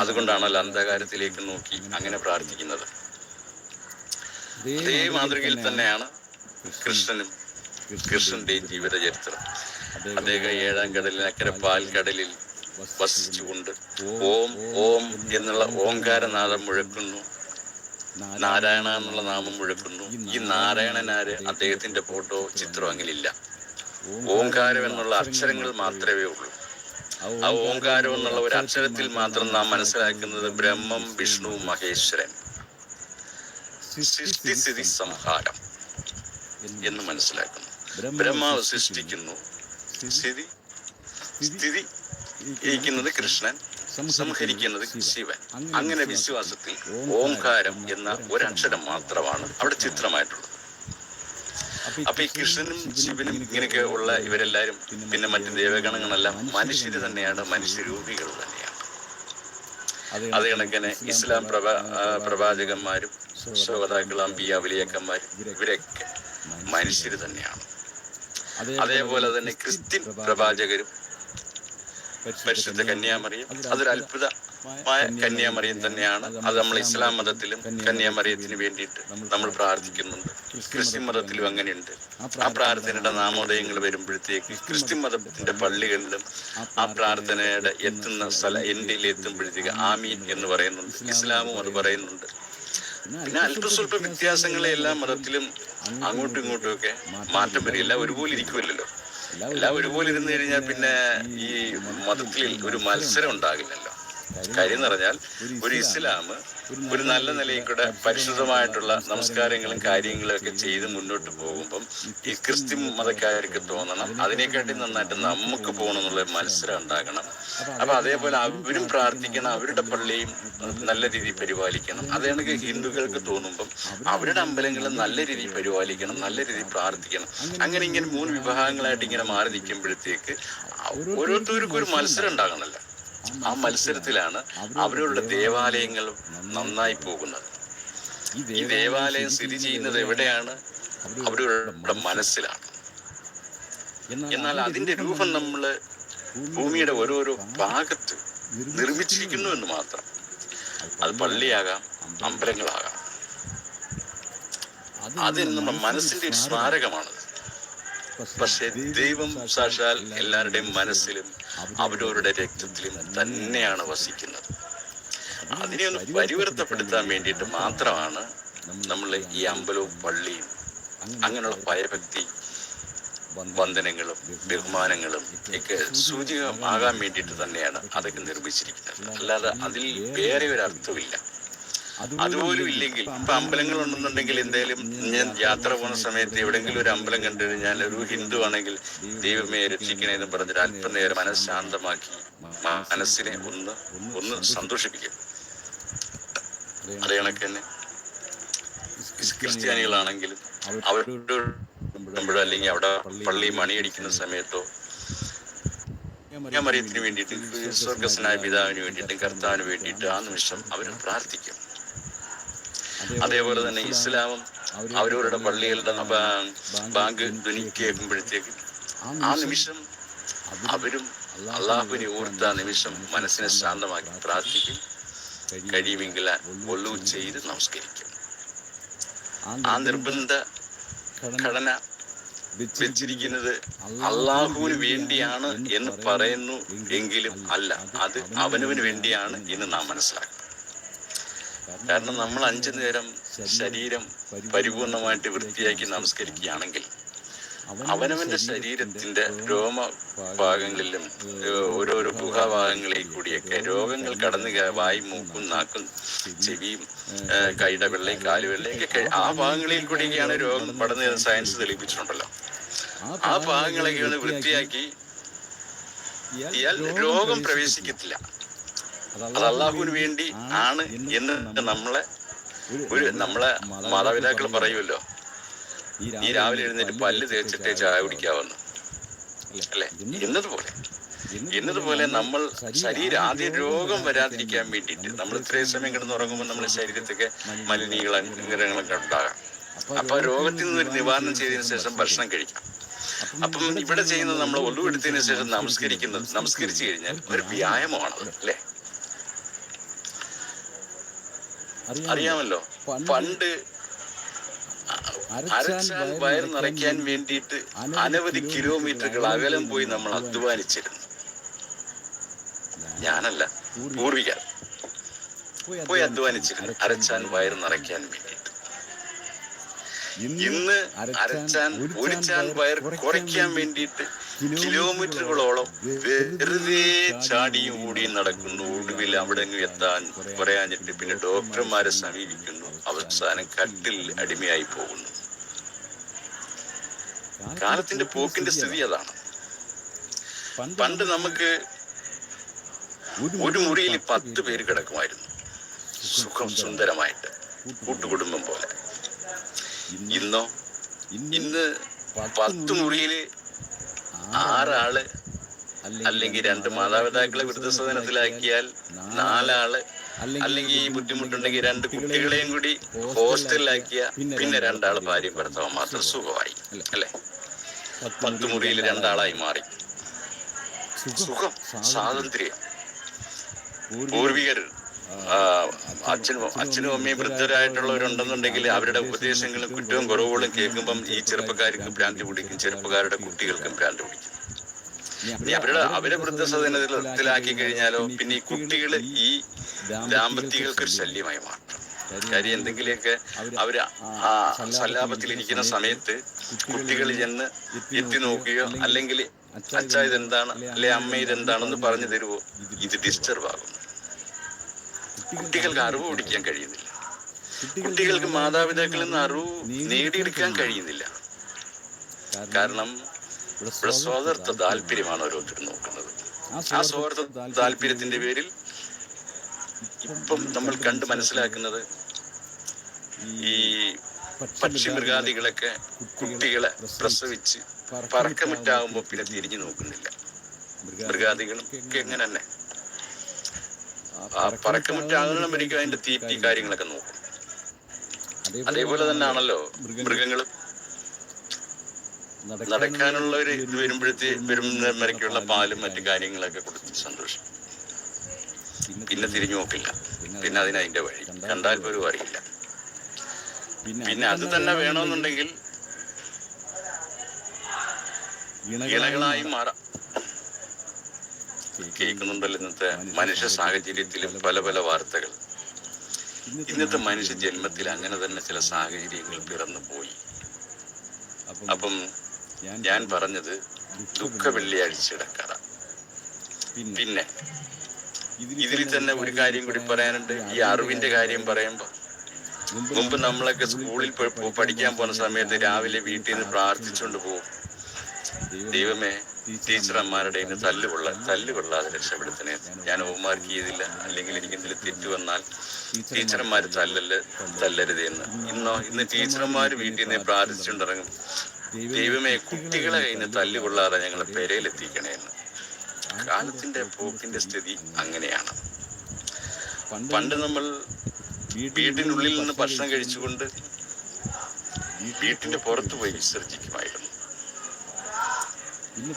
അതുകൊണ്ടാണല്ലോ അന്ധകാരത്തിലേക്ക് നോക്കി അങ്ങനെ പ്രാർത്ഥിക്കുന്നത്. അതേ മാതൃകയിൽ തന്നെയാണ് കൃഷ്ണന്റെയും ജീവിത ചരിത്രം. അദ്ദേഹം 7-ാം കടലിനക്കരെ പാൽക്കടലിൽ വസിച്ചുകൊണ്ട് ഓം ഓം എന്നുള്ള ഓംകാരനാദം മുഴക്കുന്നു, നാരായണ എന്നുള്ള നാമം മുഴക്കുന്നു. ഈ നാരായണനാര് അദ്ദേഹത്തിന്റെ ഫോട്ടോ ചിത്രം അങ്ങനെയില്ല. ഓംകാരം എന്നുള്ള അക്ഷരങ്ങൾ മാത്രമേ ഉള്ളൂ. ആ ഓംകാരം എന്നുള്ള ഒരു അക്ഷരത്തിൽ മാത്രം നാം മനസ്സിലാക്കുന്നത് ബ്രഹ്മം, വിഷ്ണു, മഹേശ്വരൻ, സൃഷ്ടിസ്ഥിതി സംഹാരം എന്ന് മനസ്സിലാക്കുന്നു. ബ്രഹ്മാവ് സൃഷ്ടിക്കുന്നു, സ്ഥിതി ഇരിക്കുന്നത് കൃഷ്ണൻ, സംഹരിക്കുന്നത് ശിവൻ. അങ്ങനെ വിശ്വാസത്തിൽ ഓംകാരം എന്ന ഒരക്ഷരം മാത്രമാണ് അവിടെ ചിത്രമായിട്ടുള്ളത്. അപ്പൊ ഈ കൃഷ്ണനും ശിവനും ഇങ്ങനെയൊക്കെ ഉള്ള ഇവരെല്ലാരും പിന്നെ മറ്റു ദേവഗണങ്ങളെല്ലാം മനുഷ്യര് തന്നെയാണ്, മനുഷ്യരൂപികൾ തന്നെയാണ്. അത് കണക്കിന് ഇസ്ലാം പ്രവാചകന്മാരും ശ്രോതാക്കൾ, അമ്പിയ, വലിയക്കന്മാരും ഇവരൊക്കെ മനുഷ്യര് തന്നെയാണ്. അതേപോലെ തന്നെ ക്രിസ്ത്യൻ പ്രവാചകരും പരിശുദ്ധ കന്യാമറിയം അതൊരു അത്ഭുതമായ കന്യാമറിയം തന്നെയാണ്. അത് നമ്മൾ ഇസ്ലാം മതത്തിലും കന്യാമറിയത്തിന് വേണ്ടിയിട്ട് നമ്മൾ പ്രാർത്ഥിക്കുന്നുണ്ട്. ക്രിസ്ത്യൻ മതത്തിലും അങ്ങനെയുണ്ട്. ആ പ്രാർത്ഥനയുടെ നാമോദയങ്ങൾ വരുമ്പോഴത്തേക്ക് ക്രിസ്ത്യൻ മതത്തിന്റെ പള്ളികളിലും ആ പ്രാർത്ഥനയുടെ എത്തുന്ന എൻഡിൽ എത്തുമ്പോഴത്തേക്ക് ആമീൻ എന്ന് പറയുന്നുണ്ട്. ഇസ്ലാമും അത് പറയുന്നുണ്ട്. പിന്നെ അല്പസ്വല്പ വ്യത്യാസങ്ങളെ എല്ലാ മതത്തിലും അങ്ങോട്ടും ഇങ്ങോട്ടും ഒക്കെ മാറ്റം വരും. എല്ലാം ഒരുപോലെ ഇരിക്കുമല്ലോ. എല്ലാം ഒരുപോലെ ഇരുന്ന് കഴിഞ്ഞാൽ പിന്നെ ഈ മതത്തിൽ ഒരു മത്സരം ഉണ്ടാകില്ലല്ലോ. കാര്യം എന്ന് പറഞ്ഞാൽ ഒരു ഇസ്ലാം ഒരു നല്ല നിലയിൽ കൂടെ പരിശുദ്ധമായിട്ടുള്ള നമസ്കാരങ്ങളും കാര്യങ്ങളും ഒക്കെ ചെയ്ത് മുന്നോട്ട് പോകുമ്പം ഈ ക്രിസ്ത്യൻ മതക്കാർക്ക് തോന്നണം അതിനെക്കാട്ടി നന്നായിട്ട് നമുക്ക് പോകണം എന്നുള്ള മത്സരം ഉണ്ടാകണം. അപ്പൊ അതേപോലെ അവരും പ്രാർത്ഥിക്കണം, അവരുടെ പള്ളിയും നല്ല രീതിയിൽ പരിപാലിക്കണം. അതാണെങ്കിൽ ഹിന്ദുക്കൾക്ക് തോന്നുമ്പം അവരുടെ അമ്പലങ്ങളും നല്ല രീതിയിൽ പരിപാലിക്കണം, നല്ല രീതിയിൽ പ്രാർത്ഥിക്കണം. അങ്ങനെ ഇങ്ങനെ 3 വിഭാഗങ്ങളായിട്ട് ഇങ്ങനെ മാറി നിൽക്കുമ്പോഴത്തേക്ക് ഓരോരുത്തർക്കും ഒരു മത്സരം ഉണ്ടാകണമല്ലോ. ആ മത്സരത്തിലാണ് അവരുടെ ദേവാലയങ്ങൾ നന്നായി പോകുന്നത്. ഈ ദേവാലയം സ്ഥിതി ചെയ്യുന്നത് എവിടെയാണ്? അവരുടെ മനസ്സിലാണ്. എന്നാൽ അതിന്റെ രൂപം നമ്മള് ഭൂമിയുടെ ഓരോരോ ഭാഗത്ത് നിർമ്മിച്ചിരിക്കുന്നു എന്ന് മാത്രം. അത് പള്ളിയാകാം, അമ്പലങ്ങളാകാം. അത് നമ്മുടെ മനസ്സിന്റെ ഒരു സ്മാരകമാണത്. പക്ഷെ ദൈവം സാക്ഷാൽ എല്ലാവരുടെയും മനസ്സിലും അവരവരുടെ രക്തത്തിലും തന്നെയാണ് വസിക്കുന്നത്. അതിനെ ഒന്ന് പരിവർത്തപ്പെടുത്താൻ വേണ്ടിയിട്ട് മാത്രമാണ് നമ്മൾ ഈ അമ്പലവും പള്ളിയും അങ്ങനെയുള്ള ഭയഭക്തി വന്ദനങ്ങളും ബഹുമാനങ്ങളും ഒക്കെ സൂചകമാകാൻ വേണ്ടിയിട്ട് തന്നെയാണ് അതൊക്കെ നിർമ്മിച്ചിരിക്കുന്നത്. അല്ലാതെ അതിൽ വേറെ ഒരു അർത്ഥമില്ല. അതുപോലും ഇല്ലെങ്കിൽ ഇപ്പൊ അമ്പലങ്ങൾ ഉണ്ടെന്നുണ്ടെങ്കിൽ എന്തായാലും ഞാൻ യാത്ര പോകുന്ന സമയത്ത് എവിടെയെങ്കിലും ഒരു അമ്പലം കണ്ടു കഴിഞ്ഞാൽ ഒരു ഹിന്ദു ആണെങ്കിൽ ദൈവമേ രക്ഷിക്കണേ എന്ന് പറഞ്ഞിട്ട് അല്പനേരം മനഃശാന്തമാക്കി മനസ്സിനെ ഒന്ന് സന്തോഷിപ്പിക്കും. അതേ കണക്ക് തന്നെ ക്രിസ്ത്യാനികളാണെങ്കിലും അവരോട് അല്ലെങ്കിൽ അവിടെ പള്ളി മണിയടിക്കുന്ന സമയത്തോ ഞാൻ മറിയത്തിന് വേണ്ടിയിട്ട് സ്വർഗസ്വനായ പിതാവിന് വേണ്ടിയിട്ടും കർത്താവിന് വേണ്ടിയിട്ട് ആ നിമിഷം അവർ പ്രാർത്ഥിക്കും. അതേപോലെ തന്നെ ഇസ്ലാമും അവരവരുടെ പള്ളികളുടെ ബാങ്ക് ധ്വനി കേൾക്കുമ്പോഴത്തേക്ക് ആ നിമിഷം അവരും അള്ളാഹുവിനെ ഓർത്ത ആ നിമിഷം മനസ്സിനെ ശാന്തമാക്കി പ്രാർത്ഥിക്കും. കഴിയുമെങ്കിൽ ഒല്ലു ചെയ്ത് നമസ്കരിക്കും. ആ നിർബന്ധ ഘടന വെച്ചിരിക്കുന്നത് അള്ളാഹുവിന് വേണ്ടിയാണ് എന്ന് പറയുന്നു എങ്കിലും അല്ല, അത് അവനവന് വേണ്ടിയാണ് എന്ന് നാം മനസ്സിലാക്കും. കാരണം നമ്മൾ 5 നേരം ശരീരം പരിപൂർണമായിട്ട് വൃത്തിയാക്കി നമസ്കരിക്കുകയാണെങ്കിൽ അവനവന്റെ ശരീരത്തിന്റെ രോമഭാഗങ്ങളിലും ഓരോരോ ഗുഹാഭാഗങ്ങളിൽ കൂടിയൊക്കെ രോഗങ്ങൾ കടന്നു വായും മൂക്കും നാക്കും ചെവിയും കൈയുടെ വെള്ളയും കാലുവെള്ളയൊക്കെ ആ ഭാഗങ്ങളിൽ കൂടിയൊക്കെയാണ് രോഗം പടന്ന് സയൻസ് തെളിയിപ്പിച്ചിട്ടുണ്ടല്ലോ. ആ ഭാഗങ്ങളൊക്കെ ഒന്ന് വൃത്തിയാക്കി ഇയാൾ രോഗം പ്രവേശിക്കത്തില്ല. അത് അള്ളാഹുവിന് വേണ്ടി ആണ് എന്ന് നമ്മളെ മാതാപിതാക്കൾ പറയുമല്ലോ, ഈ രാവിലെ എഴുന്നേറ്റ് പല്ല് തേച്ചിട്ടേ ചായ കുടിക്കാവുന്നു അല്ലെ. എന്നതുപോലെ നമ്മൾ ശരീരം ആദ്യം രോഗം വരാതിരിക്കാൻ വേണ്ടിയിട്ട് നമ്മൾ ഇത്രയും സമയം കിടന്നുറങ്ങുമ്പോൾ നമ്മുടെ ശരീരത്തൊക്കെ മലിനീകരണങ്ങളൊക്കെ ഉണ്ടാകാം. അപ്പൊ രോഗത്തിൽ നിന്നൊരു നിവാരണം ചെയ്തതിനു ശേഷം ഭക്ഷണം കഴിക്കാം. അപ്പം ഇവിടെ ചെയ്യുന്നത് നമ്മൾ ഒളിവെടുത്തതിനു ശേഷം നമസ്കരിച്ചു കഴിഞ്ഞാൽ ഒരു വ്യായാമമാണത് അല്ലെ. അറിയാമല്ലോ, പണ്ട് അരച്ചാൽ വയർ നിറയ്ക്കാൻ വേണ്ടിയിട്ട് അനവധി കിലോമീറ്ററുകൾ അകലം പോയി നമ്മൾ അധ്വാനിച്ചിരുന്നു. ഞാനല്ല, പൂർവികർ പോയി അധ്വാനിച്ചിരുന്നു അരച്ചാൻ വയർ നിറയ്ക്കാൻ വേണ്ടിയിട്ട്. ഇന്ന് ഒരു ചാൻ വയർ കുറയ്ക്കാൻ വേണ്ടിയിട്ട് കിലോമീറ്ററുകളോളം വെറുതെ ചാടിയും ഓടിയും നടക്കുന്നു. ഒടുവിൽ അവിടെ എത്താൻ പറയാഞ്ഞിട്ട് പിന്നെ ഡോക്ടർമാരെ സമീപിക്കുന്നു. അവസാനം കട്ടിൽ അടിമയായി പോകുന്നു. കാലത്തിന്റെ പോക്കിന്റെ സ്ഥിതി അതാണ്. പണ്ട് നമുക്ക് ഒരു മുറിയിൽ 10 പേര് കിടക്കുമായിരുന്നു, സുഖം സുന്ദരമായിട്ട്, കൂട്ടുകുടുംബം പോലെ. ഇന്ന് 10 മുറിയില് 6 ആള് അല്ലെങ്കിൽ 2 മാതാപിതാക്കളെ വൃദ്ധസദനത്തിലാക്കിയാൽ 4 ആള്, അല്ലെങ്കിൽ ഈ ബുദ്ധിമുട്ടുണ്ടെങ്കിൽ 2 കുട്ടികളെയും കൂടി ഹോസ്റ്റലിലാക്കിയ പിന്നെ 2 ആള് ഭാര്യയും ഭർത്താവും മാത്രം സുഖമായി അല്ലെ. 10 മുറിയിൽ 2 ആളായി മാറി. സുഖം, സ്വാതന്ത്ര്യം. പൂർവികർ അച്ഛനും അമ്മയും വൃദ്ധരായിട്ടുള്ളവരുണ്ടെന്നുണ്ടെങ്കിൽ അവരുടെ ഉപദേശങ്ങളും കുറ്റവും കുറവുകളും കേൾക്കുമ്പം ഈ ചെറുപ്പക്കാർക്ക് ഭ്രാന്തി പിടിക്കും, ചെറുപ്പക്കാരുടെ കുട്ടികൾക്കും ഭ്രാന്തി പിടിക്കും. ഇനി അവരെ വൃദ്ധസദനത്തിലാക്കി കഴിഞ്ഞാലോ പിന്നെ ഈ കുട്ടികൾ ഈ ദാമ്പത്യങ്ങൾക്ക് ഒരു ശല്യമായി മാറും. കാര്യം എന്തെങ്കിലുമൊക്കെ അവര് സല്ലാപത്തിലിരിക്കുന്ന സമയത്ത് കുട്ടികൾ ചെന്ന് എത്തി നോക്കുകയോ അല്ലെങ്കിൽ അച്ഛ ഇതെന്താണ് അല്ലെ അമ്മ ഇതെന്താണെന്ന് പറഞ്ഞു തരുവോ, ഇത് ഡിസ്റ്റർബ് ആകുന്നു. കുട്ടികൾക്ക് അറിവ് പിടിക്കാൻ കഴിയുന്നില്ല. കുട്ടികൾക്ക് മാതാപിതാക്കളിൽ നിന്ന് അറിവ് നേടിയെടുക്കാൻ കഴിയുന്നില്ല. കാരണം ഇവിടെ സ്വാർത്ഥ താല്പര്യമാണ് ഓരോരുത്തരും നോക്കുന്നത്. ആ സ്വാർത്ഥ താല്പര്യത്തിന്റെ പേരിൽ ഇപ്പം നമ്മൾ കണ്ട് മനസ്സിലാക്കുന്നത് ഈ പക്ഷിമൃഗാദികളൊക്കെ കുട്ടികളെ പ്രസവിച്ച് പറക്കമുറ്റാകുമ്പോൾ പിന്നെ തിരിഞ്ഞു നോക്കുന്നില്ല. മൃഗാദികളും ഒക്കെ എങ്ങനെ തന്നെ പറക്കമുറ്റാകുന്നവരിക്കും അതിന്റെ തീറ്റി കാര്യങ്ങളൊക്കെ നോക്കും. അതേപോലെ തന്നെ ആണല്ലോ മൃഗങ്ങളും. നടക്കാനുള്ള ഒരു ഇത് വരുമ്പോഴേക്കുള്ള പാലും മറ്റു കാര്യങ്ങളൊക്കെ കൊടുത്ത് സന്തോഷം. പിന്നെ തിരിഞ്ഞു നോക്കില്ല. പിന്നെ അതിന്റെ വഴി കണ്ടാൽ പോലും അറിയില്ല. പിന്നെ അത് തന്നെ വേണമെന്നുണ്ടെങ്കിൽ ഇണകളായി മാറാം. കേൾക്കുന്നുണ്ടല്ലോ ഇന്നത്തെ മനുഷ്യ സാഹചര്യത്തിലും പല പല വാർത്തകൾ. ഇന്നത്തെ മനുഷ്യ ജന്മത്തിൽ അങ്ങനെ തന്നെ ചില സാഹചര്യങ്ങൾ പിറന്നു പോയി. അപ്പം ഞാൻ പറഞ്ഞത് ദുഃഖ വെള്ളിയാഴ്ചയുടെ കഥ. പിന്നെ ഇതിൽ തന്നെ ഒരു കാര്യം കൂടി പറയാനുണ്ട്. ഈ അറിവിന്റെ കാര്യം പറയുമ്പോൾ, മുമ്പ് നമ്മളൊക്കെ സ്കൂളിൽ പഠിക്കാൻ പോകുന്ന സമയത്ത് രാവിലെ വീട്ടിൽ നിന്ന് പ്രാർത്ഥിച്ചുകൊണ്ട് പോകും, ദൈവമേ ടീച്ചർമാരുടെ തല്ലുകൊള്ളാതെ രക്ഷപ്പെടുത്തണേ, ഞാൻ ഹോംവർക്ക് ചെയ്തില്ല, അല്ലെങ്കിൽ എനിക്ക് എന്തെങ്കിലും തെറ്റ് വന്നാൽ ടീച്ചർമാർ തല്ലരുത് എന്ന്. ഇന്ന് ടീച്ചർമാർ വീട്ടിൽ നിന്ന് പ്രാർത്ഥിച്ചുകൊണ്ടിറങ്ങും, ദൈവമേ കുട്ടികളെ കയ്യിൽ നിന്ന് തല്ലുകൊള്ളാതെ ഞങ്ങളെ പെരയിലെത്തിക്കണേ എന്ന്. കാലത്തിന്റെ പോക്കിന്റെ സ്ഥിതി അങ്ങനെയാണ്. പണ്ട് നമ്മൾ വീട്ടിനുള്ളിൽ നിന്ന് ഭക്ഷണം കഴിച്ചുകൊണ്ട് വീട്ടിന്റെ പുറത്തു പോയി വിസർജിക്കുമായിരുന്നു.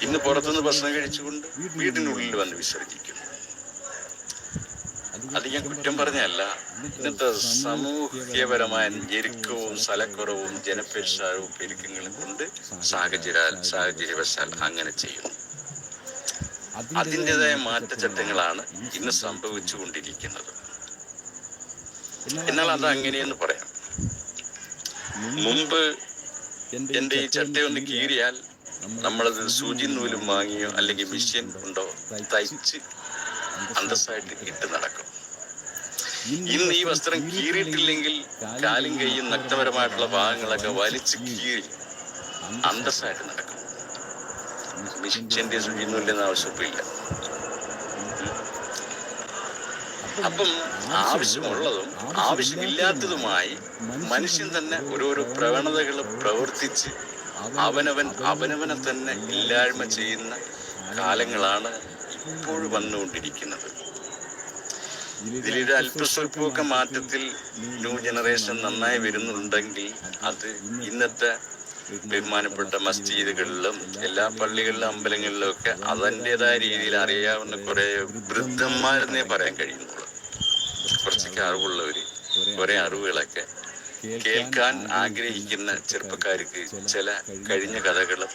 ഇന്ന് പുറത്തുനിന്ന് ഭക്ഷണം കഴിച്ചുകൊണ്ട് വീട്ടിനുള്ളിൽ വന്ന് വിസർജിക്കുന്നു. അത് ഞാൻ കുറ്റം പറഞ്ഞല്ല, ഇന്നത്തെ സാമൂഹ്യപരമായ ഞെരുക്കവും സ്ഥലക്കുറവും ജനപരിഷ്കാരവും പെരുക്കങ്ങളും കൊണ്ട് സാഹചര്യവശാൽ അങ്ങനെ ചെയ്യുന്നു. അതിൻ്റെതായ മാറ്റച്ചട്ടങ്ങളാണ് ഇന്ന് സംഭവിച്ചുകൊണ്ടിരിക്കുന്നത്. എന്നാൽ അത് അങ്ങനെയെന്ന് പറയാം. മുമ്പ് എൻ്റെ ഈ ചട്ടയൊന്ന് കീറിയാൽ നമ്മളത് സൂചി നൂലും വാങ്ങിയോ അല്ലെങ്കിൽ മെഷീൻ കൊണ്ടോ തയ്ച്ച് അന്തസ്സായിട്ട് ഇട്ട് നടക്കും. ഇന്ന് ഈ വസ്ത്രം കീറിയിട്ടില്ലെങ്കിൽ കാലും കൈയും നഗ്നപരമായിട്ടുള്ള ഭാഗങ്ങളൊക്കെ വലിച്ച് കീറി അന്തസ്സായിട്ട് നടക്കും. മെഷീന്റെ സൂചി നൂലിന് ആവശ്യമില്ല. അപ്പം ആവശ്യമുള്ളതും ആവശ്യമില്ലാത്തതുമായി മനുഷ്യൻ തന്നെ ഓരോരോ പ്രവണതകൾ പ്രവർത്തിച്ച് അവനവനെ തന്നെ ഇല്ലായ്മ ചെയ്യുന്ന കാലങ്ങളാണ് ഇപ്പോഴും വന്നുകൊണ്ടിരിക്കുന്നത്. ഇതിലൊരു അല്പസ്വല്പമൊക്കെ മാറ്റത്തിൽ ന്യൂ ജനറേഷൻ നന്നായി വരുന്നുണ്ടെങ്കിൽ അത് ഇന്നത്തെ ബഹുമാനപ്പെട്ട മസ്ജിദുകളിലും എല്ലാ പള്ളികളിലും അമ്പലങ്ങളിലും ഒക്കെ അതിൻ്റെതായ രീതിയിൽ അറിയാവുന്ന കുറെ വൃദ്ധന്മാരെന്നേ പറയാൻ കഴിയുന്നുള്ളൂ. കുറച്ചൊക്കെ അറിവുള്ളവർ കുറെ അറിവുകളൊക്കെ കേൾക്കാൻ ആഗ്രഹിക്കുന്ന ചെറുപ്പക്കാർക്ക് ചില കഴിഞ്ഞ കഥകളും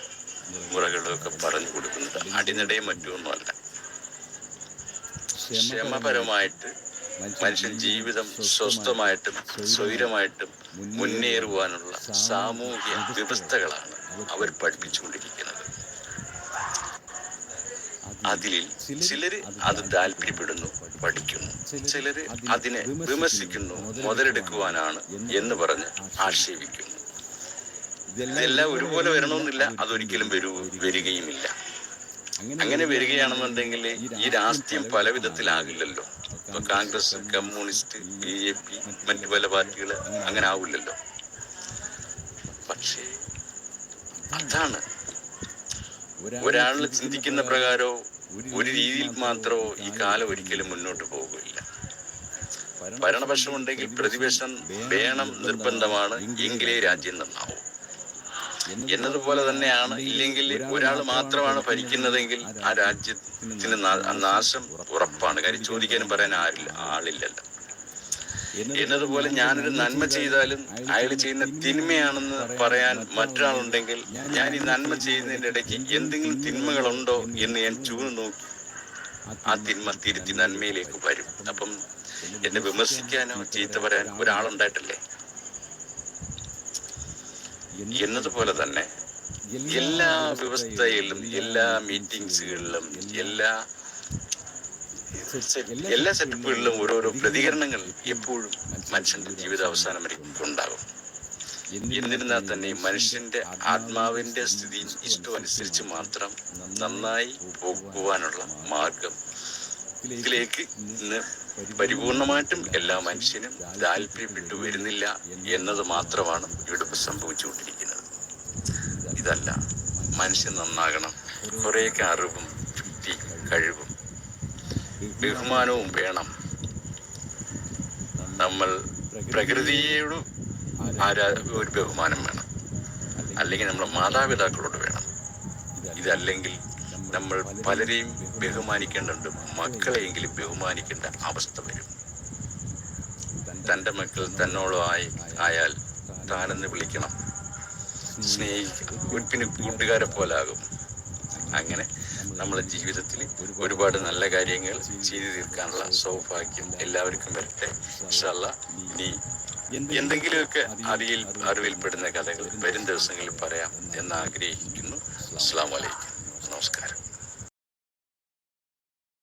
മുറകളും ഒക്കെ പറഞ്ഞു കൊടുക്കുന്നത് അടിനടയും മറ്റൊന്നുമല്ല. ക്ഷമപരമായിട്ട് മനുഷ്യൻ ജീവിതം സ്വസ്ഥമായിട്ടും സ്വൈരമായിട്ടും മുന്നേറുവാനുള്ള സാമൂഹ്യ വ്യവസ്ഥകളാണ് അവർ പഠിപ്പിച്ചുകൊണ്ടിരിക്കുന്നത്. അതിൽ ചിലര് അത് താല്പര്യപ്പെടുന്നു, പഠിക്കുന്നു, ചിലര് അതിനെ വിമർശിക്കുന്നു, മുതലെടുക്കുവാനാണ് എന്ന് പറഞ്ഞ് ആക്ഷേപിക്കുന്നു. ഇതെല്ലാം ഒരുപോലെ വരണമെന്നില്ല, അതൊരിക്കലും വരികയുമില്ല. അങ്ങനെ വരികയാണെന്നുണ്ടെങ്കിൽ ഈ രാഷ്ട്രീയം പല വിധത്തിലാകില്ലല്ലോ. ഇപ്പൊ കോൺഗ്രസ്, കമ്മ്യൂണിസ്റ്റ്, BJP, മറ്റു പല പാർട്ടികൾ അങ്ങനെ ആവില്ലല്ലോ. പക്ഷേ അതാണ് ഒരാൾ ചിന്തിക്കുന്ന പ്രകാരമോ ഒരു രീതിയിൽ മാത്രമോ ഈ കാലം ഒരിക്കലും മുന്നോട്ട് പോകുകയില്ല. ഭരണപക്ഷമുണ്ടെങ്കിൽ പ്രതിപക്ഷം വേണം, നിർബന്ധമാണ്, എങ്കിലേ രാജ്യം നന്നാവും എന്നതുപോലെ തന്നെയാണ്. ഇല്ലെങ്കിൽ ഒരാൾ മാത്രമാണ് ഭരിക്കുന്നതെങ്കിൽ ആ രാജ്യത്തിന് നാശം ഉറപ്പാണ്. കാര്യം ചോദിക്കാനും പറയാൻ ആളില്ലല്ലോ. എന്നതുപോലെ ഞാനൊരു നന്മ ചെയ്താലും അയാൾ ചെയ്യുന്ന തിന്മയാണെന്ന് പറയാൻ മറ്റൊരാളുണ്ടെങ്കിൽ ഞാൻ ഈ നന്മ ചെയ്യുന്നതിൻ്റെ ഇടയ്ക്ക് എന്തെങ്കിലും തിന്മകളുണ്ടോ എന്ന് ഞാൻ ചൂന്ന് നോക്കി ആ തിന്മ തിരുത്തി നന്മയിലേക്ക് വരും. അപ്പം എന്നെ വിമർശിക്കാനോ ചീത്ത പറയാൻ ഒരാളുണ്ടായിട്ടല്ലേ. എന്നതുപോലെ എല്ലാ വ്യവസ്ഥയിലും, എല്ലാ മീറ്റിംഗ്സുകളിലും, എല്ലാ സെറ്റപ്പുകളിലും ഓരോരോ പ്രതികരണങ്ങൾ എപ്പോഴും മനുഷ്യന്റെ ജീവിതാവസാനം വരെ ഉണ്ടാകും. എന്നിരുന്നാൽ തന്നെ മനുഷ്യന്റെ ആത്മാവിന്റെ സ്ഥിതി ഇഷ്ടം അനുസരിച്ച് മാത്രം നന്നായി പോകാനുള്ള മാർഗം ഇതിലേക്ക് ഇന്ന് പരിപൂർണമായിട്ടും എല്ലാ മനുഷ്യനും താല്പര്യപ്പെട്ടു വരുന്നില്ല എന്നത് മാത്രമാണ് ഇവിടെ സംഭവിച്ചുകൊണ്ടിരിക്കുന്നത്. ഇതല്ല, മനുഷ്യൻ നന്നാകണം, കുറേയൊക്കെ അറിവും യുക്തി കഴിവും ബഹുമാനവും വേണം. നമ്മൾ പ്രകൃതിയോട് ഒരു ബഹുമാനം വേണം, അല്ലെങ്കിൽ നമ്മുടെ മാതാപിതാക്കളോട് വേണം. ഇതല്ലെങ്കിൽ നമ്മൾ പലരെയും ബഹുമാനിക്കേണ്ടതുണ്ട്, മക്കളെയെങ്കിലും ബഹുമാനിക്കേണ്ട അവസ്ഥ വരും. തൻ്റെ മക്കൾ ആയാൽ താനെന്ന് വിളിക്കണം, സ്നേഹിക്കണം, പിന്നെ കൂട്ടുകാരെ പോലാകും. അങ്ങനെ നമ്മളെ ജീവിതത്തിൽ ഒരുപാട് നല്ല കാര്യങ്ങൾ ചെയ്തു തീർക്കാനുള്ള സൗഭാഗ്യം എല്ലാവർക്കും വരട്ടെ. ഇൻഷാ അല്ലാഹ് ഇനി എന്തെങ്കിലുമൊക്കെ അറിവിൽപ്പെടുന്ന കഥകൾ വരും ദിവസങ്ങളിൽ പറയാം എന്ന് ആഗ്രഹിക്കുന്നു. അസ്സലാമു അലൈക്കും, നമസ്കാരം.